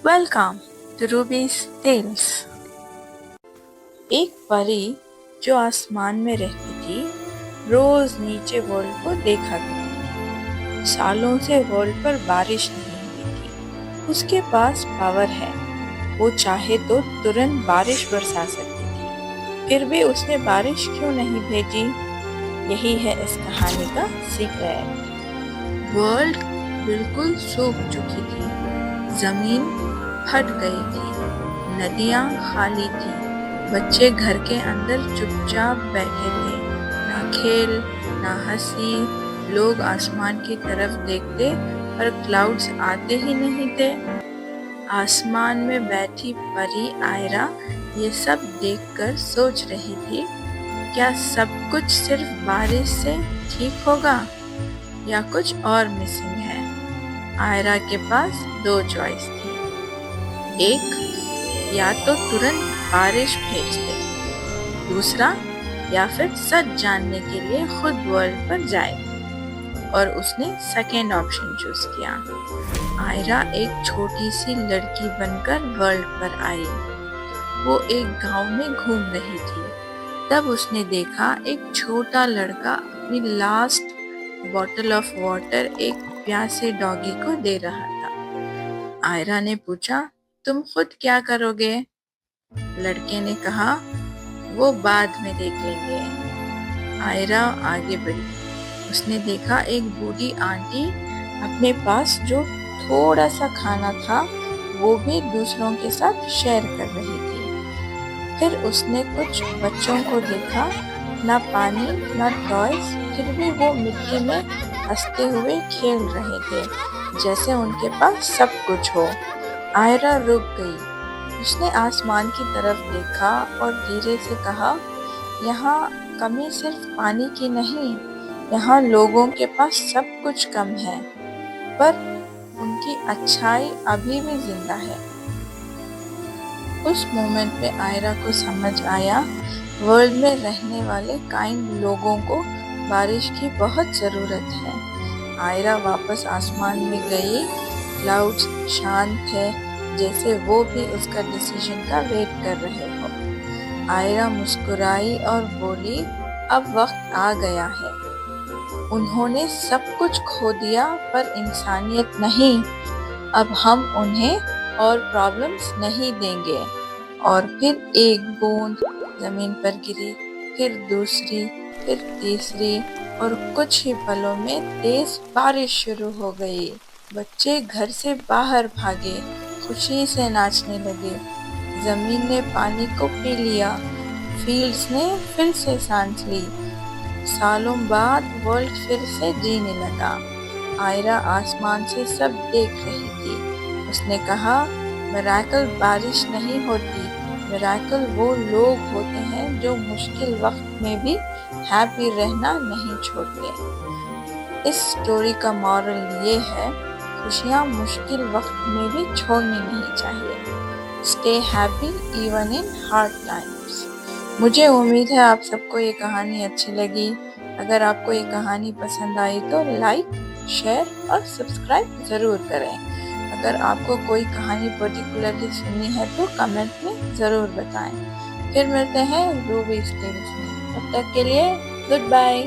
Welcome to रूबीज tales. एक परी जो आसमान में रहती थी, रोज नीचे वर्ल्ड को देखा करती थी। सालों से वर्ल्ड पर बारिश नहीं हुई थी। उसके पास पावर है, वो चाहे तो तुरंत बारिश बरसा सकती थी। फिर भी उसने बारिश क्यों नहीं भेजी? यही है इस कहानी का सीक्रेट। वर्ल्ड बिल्कुल सूख चुकी थी, जमीन फट गई थी, नदियाँ खाली थी, बच्चे घर के अंदर चुपचाप बैठे थे। ना खेल ना हंसी, लोग आसमान की तरफ देखते पर क्लाउड्स आते ही नहीं थे। आसमान में बैठी परी आयरा ये सब देखकर सोच रही थी, क्या सब कुछ सिर्फ बारिश से ठीक होगा या कुछ और मिसिंग है? आयरा के पास दो चॉइस थी। एक, या तो तुरंत बारिश भेज दे, दूसरा या फिर सच जानने के लिए खुद वर्ल्ड पर जाए। और उसने सेकेंड ऑप्शन चूज किया। आयरा एक छोटी सी लड़की बनकर वर्ल्ड पर आई। वो एक गांव में घूम रही थी। तब उसने देखा एक छोटा लड़का अपनी लास्ट बॉटल ऑफ वाटर एक प्यासे डॉगी को दे रहा था। आयरा ने पूछा, तुम खुद क्या करोगे? लड़के ने कहा, वो बाद में देख लेंगे। आयरा आगे बढ़ी। उसने देखा एक बूढ़ी आंटी अपने पास जो थोड़ा सा खाना था वो भी दूसरों के साथ शेयर कर रही थी। फिर उसने कुछ बच्चों को देखा, ना पानी ना टॉयज, फिर भी वो मिट्टी में हंसते हुए खेल रहे थे जैसे उनके पास सब कुछ हो। आयरा रुक गई। उसने आसमान की तरफ देखा और धीरे से कहा, यहाँ कमी सिर्फ पानी की नहीं, यहाँ लोगों के पास सब कुछ कम है, पर उनकी अच्छाई अभी भी जिंदा है। उस मोमेंट पे आयरा को समझ आया, वर्ल्ड में रहने वाले काइंड लोगों को बारिश की बहुत ज़रूरत है। आयरा वापस आसमान में गई। क्लाउड्स शांत थे, जैसे वो भी उसका डिसीजन का वेट कर रहे हो। आयरा मुस्कुराई और बोली, अब वक्त आ गया है। उन्होंने सब कुछ खो दिया पर इंसानियत नहीं। अब हम उन्हें और प्रॉब्लम्स नहीं देंगे। और फिर एक बूंद जमीन पर गिरी, फिर दूसरी, फिर तीसरी, और कुछ ही पलों में तेज बारिश शुरू हो गई। बच्चे घर से बाहर भागे, खुशी से नाचने लगे। जमीन ने पानी को पी लिया, फील्ड्स ने फिर से सांस ली। सालों बाद वर्ल्ड फिर से जीने लगा। आयरा आसमान से सब देख रही थी। उसने कहा, मिरेकल बारिश नहीं होती, मिरेकल वो लोग होते हैं जो मुश्किल वक्त में भी हैप्पी रहना नहीं छोड़ते। इस स्टोरी का मॉरल ये है, खुशियाँ मुश्किल वक्त में भी छोड़नी नहीं चाहिए। Stay happy even in hard times. मुझे उम्मीद है आप सबको ये कहानी अच्छी लगी। अगर आपको ये कहानी पसंद आई तो लाइक, शेयर और सब्सक्राइब ज़रूर करें। अगर आपको कोई कहानी पर्टिकुलरली सुननी है तो कमेंट में ज़रूर बताएं। फिर मिलते हैं रूबीज टेल्स में। तब तक के लिए गुड बाय।